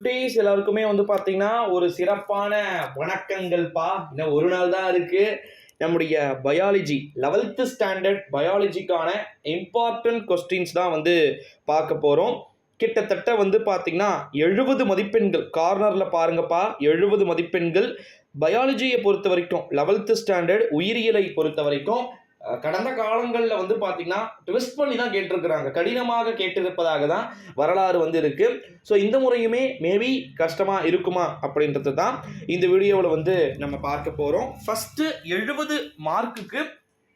Days எல்லாருக்குமே வந்து பார்த்தீங்கன்னா, ஒரு சிறப்பான வணக்கங்கள்ப்பா. இன்னும் ஒரு நாள் தான் இருக்கு. நம்முடைய பயாலஜி 11th ஸ்டாண்டர்ட் பயாலஜிக்கான இம்பார்ட்டன்ட் கொஸ்டின்ஸ் தான் வந்து பார்க்க போறோம். கிட்டத்தட்ட வந்து பார்த்தீங்கன்னா, 70 மதிப்பெண்கள். கார்னர்ல பாருங்கப்பா, 70 மதிப்பெண்கள். பயாலஜியை பொறுத்தவரைக்கும் 11th ஸ்டாண்டர்ட் உயிரியலை பொறுத்தவரைக்கும் கடந்த காலங்கள்ல வந்து பார்த்தீங்கன்னா, ட்விஸ்ட் பண்ணி தான் கேட்டிருக்கிறாங்க. கடினமாக கேட்டிருப்பதாக தான் வரலாறு வந்து இருக்கு. ஸோ இந்த முறையுமே மேபி கஷ்டமா இருக்குமா அப்படின்றது தான் இந்த வீடியோவில் வந்து நம்ம பார்க்க போறோம். ஃபர்ஸ்ட் 70 மார்க்குக்கு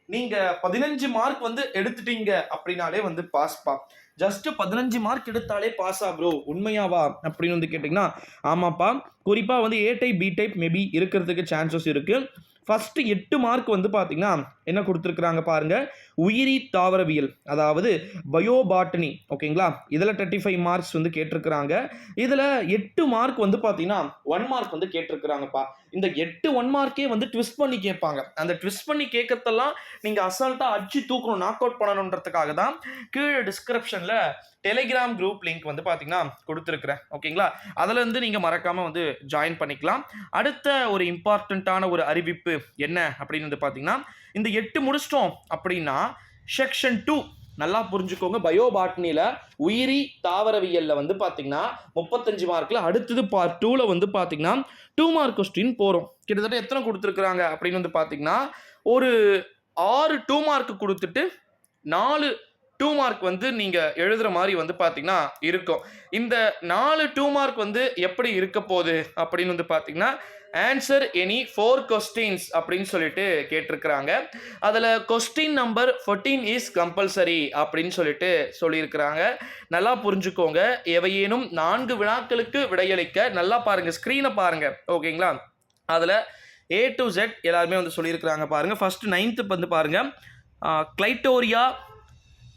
நீங்க 15 மார்க் வந்து எடுத்துட்டீங்க அப்படின்னாலே வந்து பாஸ்பா. ஜஸ்ட் 15 மார்க் எடுத்தாலே பாஸா ப்ரோ, உண்மையாவா அப்படின்னு வந்து கேட்டிங்கன்னா, ஆமாப்பா. குறிப்பாக வந்து ஏ டைப் பி டைப் மேபி இருக்கிறதுக்கு சான்சஸ் இருக்கு. ஃபர்ஸ்ட் 8 மார்க் வந்து பார்த்தீங்கன்னா என்ன கொடுத்துருக்குறாங்க பாருங்க, உயிரி தாவரவியல், அதாவது பயோபாட்டனி. ஓகேங்களா, இதில் 35 மார்க்ஸ் வந்து கேட்டிருக்கிறாங்க. இதில் 8 மார்க் வந்து பார்த்தீங்கன்னா 1 மார்க் வந்து கேட்டிருக்கிறாங்கப்பா. இந்த 8 1 மார்க்கே வந்து ட்விஸ்ட் பண்ணி கேட்பாங்க. அந்த ட்விஸ்ட் பண்ணி கேட்கறதெல்லாம் நீங்கள் அசால்ட்டாக அடிச்சு தூக்கணும், நாக் அவுட் பண்ணணுன்றதுக்காக தான் கீழே டிஸ்கிரிப்ஷனில் டெலிகிராம் குரூப் லிங்க் வந்து பார்த்தீங்கன்னா கொடுத்துருக்குறேன். ஓகேங்களா, அதில் இருந்து நீங்கள் மறக்காமல் வந்து ஜாயின் பண்ணிக்கலாம். அடுத்த ஒரு இம்பார்ட்டண்ட்டான ஒரு அறிவிப்பு என்ன அப்படின்னு வந்து பார்த்தீங்கன்னா, இந்த 8 முடிச்சிட்டோம் அப்படின்னா செக்ஷன் 2 நல்லா புரிஞ்சுக்கோங்க. பயோபாட்னியில் உயிரி தாவரவியலில் வந்து பார்த்தீங்கன்னா 35 மார்க்கில் அடுத்தது பார்ட் 2ல் வந்து பார்த்தீங்கன்னா 2 மார்க் கொஸ்டின் போகிறோம். கிட்டத்தட்ட எத்தனை கொடுத்துருக்குறாங்க அப்படின்னு வந்து பார்த்தீங்கன்னா, ஒரு 6 2 மார்க் கொடுத்துட்டு 4 2 மார்க் வந்து நீங்கள் எழுதுகிற மாதிரி வந்து பார்த்தீங்கன்னா இருக்கும். இந்த 4 2 மார்க் வந்து எப்படி இருக்க போகுது அப்படின்னு வந்து பார்த்தீங்கன்னா, ஆன்சர் எனி 4 கொஸ்டின்ஸ் அப்படின்னு சொல்லிட்டு கேட்டிருக்கிறாங்க. அதில் கொஸ்டின் நம்பர் 14 இஸ் கம்பல்சரி அப்படின்னு சொல்லிட்டு சொல்லியிருக்கிறாங்க. நல்லா புரிஞ்சுக்கோங்க. எவையேனும் 4 வினாக்களுக்கு விடையளிக்க நல்லா பாருங்கள், ஸ்க்ரீனை பாருங்கள். ஓகேங்களா, அதில் A to Z எல்லாருமே வந்து சொல்லியிருக்கிறாங்க பாருங்கள். ஃபர்ஸ்ட் 9th வந்து பாருங்கள், கிளைட்டோரியா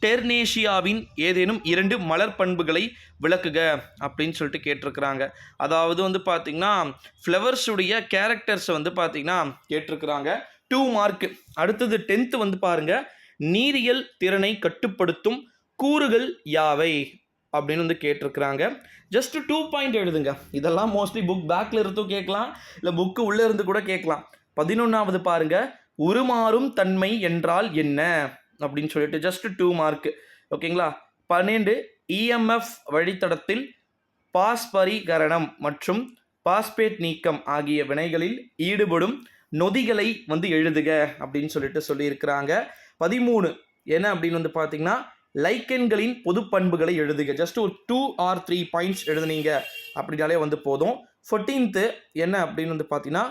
டெர்னேஷியாவின் ஏதேனும் 2 மலர் பண்புகளை விளக்குக அப்படின்னு சொல்லிட்டு கேட்டிருக்கிறாங்க. அதாவது வந்து பார்த்தீங்கன்னா ஃப்ளவர்ஸுடைய கேரக்டர்ஸை வந்து பார்த்தீங்கன்னா கேட்டிருக்கிறாங்க. 2 மார்க். அடுத்தது 10th வந்து பாருங்கள், நீரியல் திறனை கட்டுப்படுத்தும் கூறுகள் யாவை அப்படின்னு வந்து கேட்டிருக்கிறாங்க. ஜஸ்ட் 2 பாயிண்ட் எழுதுங்க. இதெல்லாம் மோஸ்ட்லி புக் பேக்கில் இருந்தும் கேட்கலாம், இல்லை புக்கு உள்ளே இருந்து கூட கேட்கலாம். 11வது பாருங்க, உருமாறும் தன்மை என்றால் என்ன அப்படின்னு சொல்லிட்டு ஜஸ்ட் 2 மார்க். ஓகேங்களா. 12 இஎம்எஃப் வழித்தடத்தில் பாஸ்பரிகரணம் மற்றும் பாஸ்பேட் நீக்கம் ஆகிய வினைகளில் ஈடுபடும் நொதிகளை வந்து எழுதுக அப்படின்னு சொல்லிட்டு சொல்லியிருக்கிறாங்க. 13 என்ன அப்படின்னு வந்து பார்த்தீங்கன்னா, லைக்கன்களின் பொது பண்புகளை எழுதுக. ஜஸ்ட் ஒரு 2 or 3 பாயிண்ட்ஸ் எழுதுனீங்க அப்படின்னாலே வந்து போதும். 14th என்ன அப்படின்னு வந்து பார்த்தீங்கன்னா,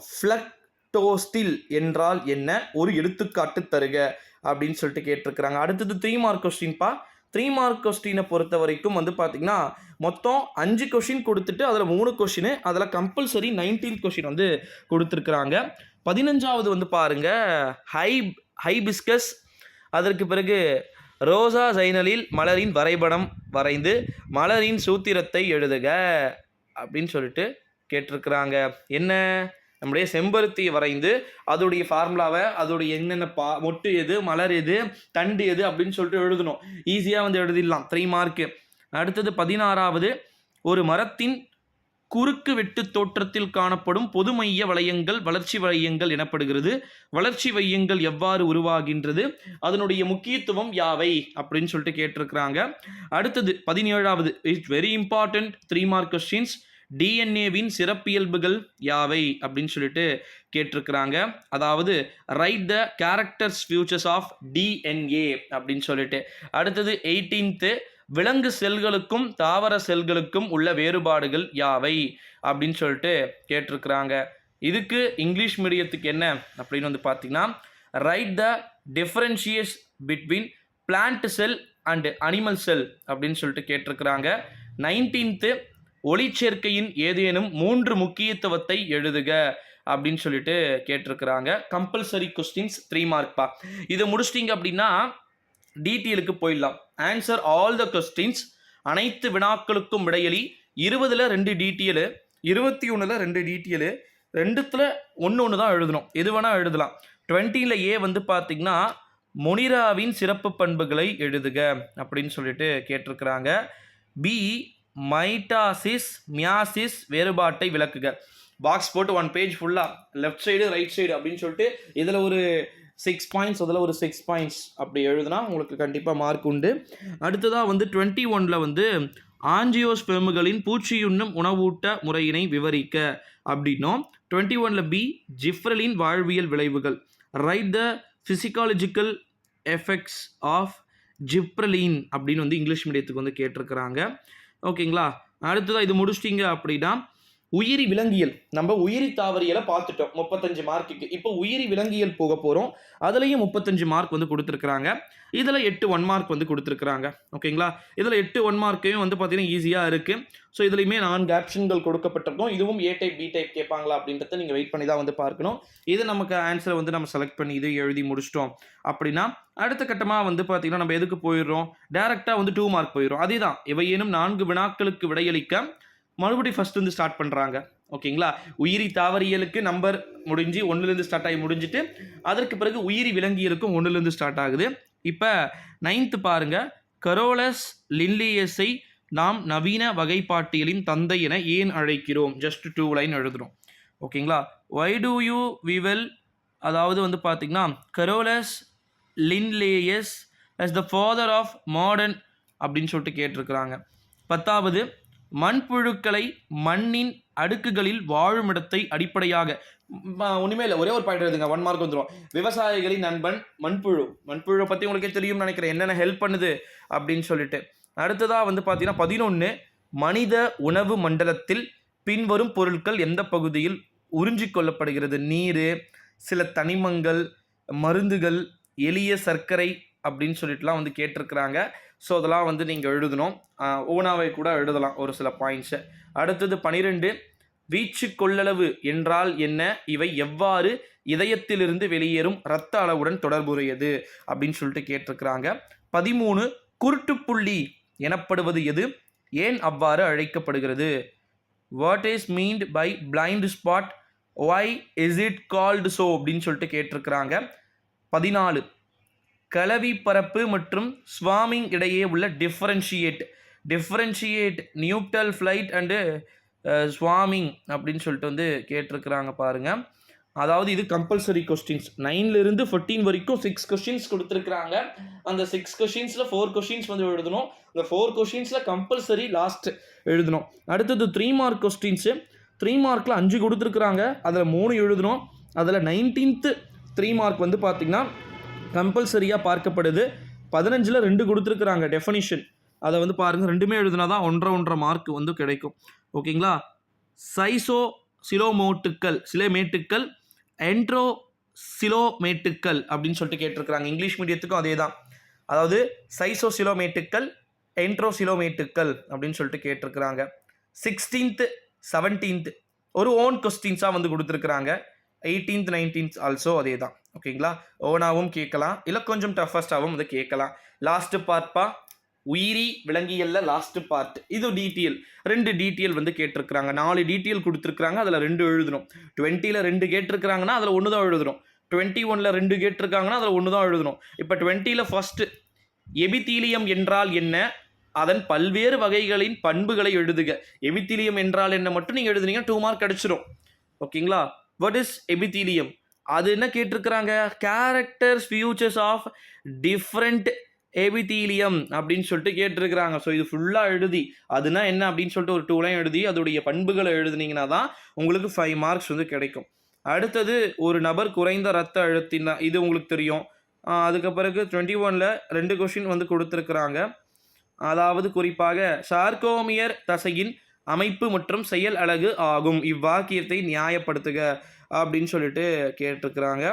ஃப்ளக்டோஸ்டில் என்றால் என்ன, ஒரு எடுத்துக்காட்டு தருக அப்படின்னு சொல்லிட்டு கேட்டிருக்கிறாங்க. அடுத்தது 3 மார்க் கொஸ்டின்ப்பா. 3 மார்க் கொஸ்டினை பொறுத்த வரைக்கும் வந்து பார்த்தீங்கன்னா மொத்தம் 5 கொஸ்டின் கொடுத்துட்டு அதில் 3 கொஸ்டின், அதில் கம்பல்சரி 19th கொஸ்டின் வந்து கொடுத்துருக்குறாங்க. 15வது வந்து பாருங்க, ஹைபிஸ்கஸ், அதற்கு பிறகு ரோசா ஜைனலில் மலரின் வரைபடம் வரைந்து மலரின் சூத்திரத்தை எழுதுக அப்படின்னு சொல்லிட்டு கேட்டிருக்கிறாங்க. என்ன, நம்முடைய செம்பருத்தி வரைந்து அதோடைய ஃபார்முலாவை, அதோடைய என்னென்ன மொட்டு எது, மலர் எது, தண்டு எது அப்படின்னு சொல்லிட்டு எழுதணும். ஈஸியாக வந்து எழுதிடலாம். 3 மார்க்கு. அடுத்தது 16வது, ஒரு மரத்தின் குறுக்கு வெட்டு தோற்றத்தில் காணப்படும் பொது மைய வளையங்கள் வளர்ச்சி வளையங்கள் எனப்படுகிறது. வளர்ச்சி வையங்கள் எவ்வாறு உருவாகின்றது, அதனுடைய முக்கியத்துவம் யாவை அப்படின்னு சொல்லிட்டு கேட்டிருக்கிறாங்க. அடுத்தது 17வது, it's very important 3 mark questions, டிஎன்ஏவின் சிறப்பியல்புகள் யாவை அப்படின்னு சொல்லிட்டு கேட்டிருக்கிறாங்க. அதாவது write the characters features of DNA அப்படின்னு சொல்லிட்டு. அடுத்தது 18th, விலங்கு செல்களுக்கும் தாவர செல்களுக்கும் உள்ள வேறுபாடுகள் யாவை அப்படின்னு சொல்லிட்டு கேட்டிருக்கிறாங்க. இதுக்கு இங்கிலீஷ் மீடியத்துக்கு என்ன அப்படின்னு வந்து பார்த்தீங்கன்னா, right the differentiation between plant sell and animal செல் அப்படின்னு சொல்லிட்டு கேட்டிருக்கிறாங்க. 19th, ஒளிச்சேர்க்கையின் ஏதேனும் 3 முக்கியத்துவத்தை எழுதுக அப்படின்னு சொல்லிட்டு கேட்டிருக்கிறாங்க. Compulsory questions 3 மார்க்பா. இதை முடிச்சிட்டிங்க அப்படின்னா டீட்டெயிலுக்கு போயிடலாம். ஆன்சர் ஆல் த கொஸ்டின்ஸ், அனைத்து வினாக்களுக்கும் விடையளி. 20ல் 2 டீட்டெயிலு, 21ல் 2 டீட்டெயிலு, 2த்தில் 1 தான் எழுதணும். எது வேணால் எழுதலாம். 20ல் ஏ வந்து பார்த்தீங்கன்னா, மொனிராவின் சிறப்பு பண்புகளை எழுதுக அப்படின்னு சொல்லிட்டு கேட்டிருக்கிறாங்க. பி, மைட்டாசிஸ் மியாசிஸ் வேறுபாட்டை விளக்குக. பாக்ஸ் போட்டு 1 பேஜ் ஃபுல்லாக லெஃப்ட் சைடு ரைட் சைடு அப்படின்னு சொல்லிட்டு இதில் ஒரு 6 பாயிண்ட்ஸ், அதில் ஒரு 6 பாயிண்ட்ஸ் அப்படி எழுதுனா உங்களுக்கு கண்டிப்பாக மார்க் உண்டு. அடுத்ததாக வந்து 21 வந்து ஆஞ்சியோஸ்பெர்ம்களின் பூச்சியுண்ணும் உணவூட்ட முறையினை விவரிக்க அப்படின்னும். 21 பி ஜிப்ரலின் வாழ்வியல் விளைவுகள். Write the physiological effects of gibberellin அப்படின்னு வந்து இங்கிலீஷ் மீடியத்துக்கு வந்து கேட்டிருக்கிறாங்க. ஓகேங்களா. அடுத்ததாக இது முடிச்சிட்டிங்க அப்படின்னா உயிரி விலங்கியல், நம்ம உயிரி தாவரியலை பார்த்துட்டோம் 35 மார்க்குக்கு. இப்போ உயிரி விலங்கியல் போக போகிறோம். அதுலேயும் 35 மார்க் வந்து கொடுத்துருக்குறாங்க. இதில் 8 1 மார்க் வந்து கொடுத்துருக்குறாங்க. ஓகேங்களா. இதில் 8 1 மார்க்கையும் வந்து பார்த்தீங்கன்னா ஈஸியாக இருக்குது. ஸோ இதுலையுமே 4 ஆப்ஷன்கள் கொடுக்கப்பட்டிருக்கும். இதுவும் ஏ டைப் பி டைப் கேட்பாங்களா அப்படின்றத நீங்கள் வெயிட் பண்ணி தான் வந்து பார்க்கணும். இது நமக்கு ஆன்சரை வந்து நம்ம செலக்ட் பண்ணி இது எழுதி முடிச்சிட்டோம் அப்படின்னா அடுத்த கட்டமாக வந்து பார்த்தீங்கன்னா நம்ம எதுக்கு போயிடுறோம், டேரெக்டாக வந்து 2 மார்க் போயிடும். அதே தான் இவையேனும் 4 வினாக்களுக்கு விடையளிக்க மறுபடியும் ஃபர்ஸ்ட் வந்து ஸ்டார்ட் பண்ணுறாங்க. ஓகேங்களா. உயிரி தாவரியலுக்கு நம்பர் முடிஞ்சு 1லேருந்து ஸ்டார்ட் ஆகி முடிஞ்சிட்டு அதற்கு பிறகு உயிரி விலங்கியலுக்கும் 1லேருந்து ஸ்டார்ட் ஆகுது. இப்போ 9th பாருங்க. கரோலஸ் லின்லியஸை நாம் நவீன வகைப்பாட்டியலின் தந்தை என ஏன் அழைக்கிறோம்? ஜஸ்ட் 2 லைன் எழுதுறோம். ஓகேங்களா. வை டு யூ விவெல், அதாவது வந்து பார்த்தீங்கன்னா Carolus லின்லேயஸ் as the father of modern அப்படின்னு சொல்லிட்டு கேட்டிருக்கிறாங்க. 10வது மண்புழுக்களை மண்ணின் அடுக்குகளில் வாழும் இடத்தை அடிப்படையாக, ஒன்றுமே இல்லை, ஒரே ஒரு பாயிண்ட் எழுதுங்க, 1 மார்க் வந்துடும். விவசாயிகளின் நண்பன் மண்புழு. மண்புழுவை பற்றி உங்களுக்கே தெரியும்னு நினைக்கிறேன், என்னென்ன ஹெல்ப் பண்ணுது அப்படின்னு சொல்லிட்டு. அடுத்ததாக வந்து பார்த்தீங்கன்னா 11 மனித உணவு மண்டலத்தில் பின்வரும் பொருட்கள் எந்த பகுதியில் உறிஞ்சிக் கொள்ளப்படுகிறது? நீர், சில தனிமங்கள், மருந்துகள், எளிய சர்க்கரை அப்படின்னு சொல்லிட்டுலாம் வந்து கேட்டிருக்கிறாங்க. ஸோ அதெல்லாம் வந்து நீங்கள் எழுதணும். ஓனாவை கூட எழுதலாம் ஒரு சில பாயிண்ட்ஸை. அடுத்தது 12 வீச்சு கொள்ளளவு என்றால் என்ன? இவை எவ்வாறு இதயத்திலிருந்து வெளியேறும் இரத்த அளவுடன் தொடர்புடையது அப்படின்னு சொல்லிட்டு கேட்டிருக்கிறாங்க. 13 குருட்டுப்புள்ளி எனப்படுவது எது? ஏன் அவ்வாறு அழைக்கப்படுகிறது? What is meant by blind spot? Why is it called so அப்படின்னு சொல்லிட்டு கேட்டிருக்கிறாங்க. 14 கலவி பரப்பு மற்றும் ஸ்வாமிங் இடையே உள்ள differentiate neutral flight and swarming அப்படின்னு சொல்லிட்டு வந்து கேட்டிருக்கிறாங்க பாருங்க. அதாவது இது கம்பல்சரி கொஸ்டின்ஸ். 9லேருந்து 14 வரைக்கும் 6 கொஸ்டின்ஸ் கொடுத்துருக்குறாங்க. அந்த 6 கொஸ்டின்ஸில் 4 கொஸ்டின்ஸ் வந்து எழுதணும். இந்த 4 கொஸ்டின்ஸில் கம்பல்சரி லாஸ்ட் எழுதணும். அடுத்தது 3 மார்க் கொஸ்டின்ஸு. 3 மார்க்கில் 5 கொடுத்துருக்குறாங்க. அதில் 3 எழுதணும். அதில் 19th 3 மார்க் வந்து பார்த்திங்கன்னா கம்பல்சரியாக பார்க்கப்படுது. 15ல் 2 கொடுத்துருக்குறாங்க டெஃபனிஷன். அதை வந்து பாருங்கள், ரெண்டுமே எழுதுனா தான் 1.5 மார்க் வந்து கிடைக்கும். ஓகேங்களா. சிலோமேட்டுக்கள் என்ட்ரோசிலோமேட்டுக்கள் அப்படின்னு சொல்லிட்டு கேட்டிருக்கிறாங்க. இங்கிலீஷ் மீடியத்துக்கும் அதே தான். அதாவது சைசோசிலோமேட்டுக்கள், என்ட்ரோசிலோமேட்டுக்கள் அப்படின்னு சொல்லிட்டு கேட்டிருக்கிறாங்க. 16th 17th ஒரு ஓன் கொஸ்டின்ஸாக வந்து கொடுத்துருக்குறாங்க. 18th 19th ஆல்சோ அதே தான். ஓகேங்களா. ஓனாவும் கேட்கலாம், இல்லை கொஞ்சம் டஃபஸ்டாகவும் வந்து கேட்கலாம். லாஸ்ட்டு பார்ட்பா உயிரி விலங்கியல்ல லாஸ்ட் பார்ட். இது டீட்டெயில் 2 டீட்டெயில் வந்து கேட்டிருக்கிறாங்க. 4 டீட்டெயில் கொடுத்துருக்குறாங்க. அதில் 2 எழுதணும். 20ல் 2 கேட்டிருக்கிறாங்கன்னா அதில் 1 தான் எழுதணும். 21ல் 2 கேட்டிருக்காங்கன்னா அதில் 1 தான் எழுதணும். இப்போ 20ல் ஃபர்ஸ்ட் எபித்தீலியம் என்றால் என்ன? அதன் பல்வேறு வகைகளின் பண்புகளை எழுதுக. எபித்தீலியம் என்றால் என்ன மட்டும் நீங்கள் எழுதுனீங்கன்னா 2 மார்க் கிடைச்சிடும். ஓகேங்களா. What is epithelium? அது என்ன கேட்டிருக்கிறாங்க? Characters features of different epithelium அப்படின்னு சொல்லிட்டு கேட்டிருக்கிறாங்க. ஸோ இது ஃபுல்லாக எழுதி அதுனா என்ன அப்படின்னு சொல்லிட்டு ஒரு 2 லைன் எழுதி அதோடைய பண்புகளை எழுதுனீங்கன்னா தான் உங்களுக்கு 5 மார்க்ஸ் வந்து கிடைக்கும். அடுத்தது ஒரு நபர் குறைந்த இரத்த அழுத்தினா, இது உங்களுக்கு தெரியும். அதுக்கு பிறகு 21ல் 2 கொஸ்டின் வந்து கொடுத்துருக்குறாங்க. அதாவது குறிப்பாக சார்கோமியர் தசையின் அமைப்பு மற்றும் செயல் அலகு ஆகும். இவ்வாக்கியத்தை நியாயப்படுத்துக அப்படின்னு சொல்லிட்டு கேட்டிருக்கிறாங்க.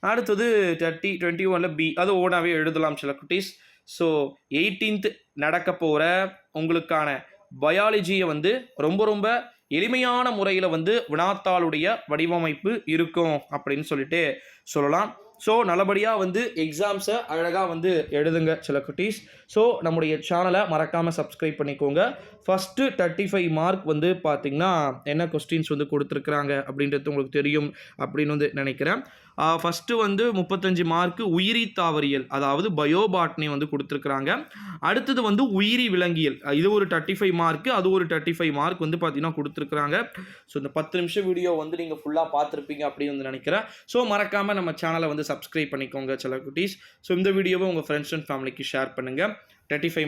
அடுத்தது 21ல் பி, அது ஓனாவே எழுதலாம் சில குட்டீஸ். ஸோ 18th நடக்க போகிற உங்களுக்கான பயாலஜியை வந்து ரொம்ப எளிமையான முறையில் வந்து வினாத்தாளுடைய வடிவமைப்பு இருக்கும் அப்படின்னு சொல்லிட்டு சொல்லலாம். ஸோ நல்லபடியாக வந்து எக்ஸாம்ஸை அழகாக வந்து எழுதுங்க சில குட்டீஸ். ஸோ நம்முடைய சேனலை மறக்காமல் சப்ஸ்கிரைப் பண்ணிக்கோங்க. ஃபஸ்ட்டு 35 மார்க் வந்து பார்த்திங்கன்னா என்ன கொஸ்டின்ஸ் வந்து கொடுத்துருக்குறாங்க அப்படின்றது உங்களுக்கு தெரியும் அப்படின்னு வந்து நினைக்கிறேன். ஃபஸ்ட்டு வந்து 35 மார்க்கு உயிரி தாவரியல், அதாவது பயோபாட்னி வந்து கொடுத்துருக்குறாங்க. அடுத்தது வந்து உயிரி விலங்கியல், இது ஒரு 35 மார்க்கு, அது ஒரு 35 மார்க் வந்து பார்த்திங்கன்னா கொடுத்துருக்குறாங்க. ஸோ இந்த 10 நிமிஷம் வீடியோ வந்து நீங்கள் ஃபுல்லாக பார்த்துருப்பீங்க அப்படின்னு வந்து நினைக்கிறேன். ஸோ மறக்காமல் நம்ம சேனலை வந்து சப்ஸ்கிரைப் பண்ணிக்கோங்க செல்லக்குட்டீஸ். ஸோ இந்த வீடியோவை உங்கள் ஃப்ரெண்ட்ஸ் அண்ட் ஃபேமிலிக்கு ஷேர் பண்ணுங்கள். 35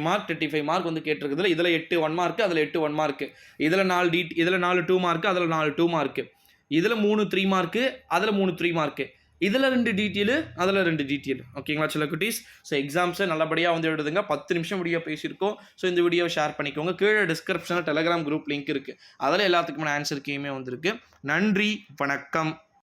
மார்க் வந்து கேட்டிருக்குதுல, இதில் 8 1 மார்க்கு, அதில் 8 1 மார்க்கு, இதில் 4 2 மார்க்கு, அதில் 4 2 மார்க்கு, இதில் 3 3 மார்க்கு, அதில் 3 3 மார்க்கு, இதில் 2 டீட்டெயிலு, அதில் 2 டீட்டெயில். ஓகேங்களா செல்லக்குட்டீஸ்? ஸோ எக்ஸாம்ஸை நல்லபடியாக வந்து எழுதுங்க. 10 நிமிஷம் வீடியோ பேசியிருக்கோம். ஸோ இந்த வீடியோவை ஷேர் பண்ணிக்கோங்க. கீழே டிஸ்கிரிப்ஷனில் டெலகிராம் குரூப் லிங்க் இருக்குது, அதில் எல்லாத்துக்குமான ஆன்சர் கீயுமே வந்திருக்கு. நன்றி, வணக்கம்.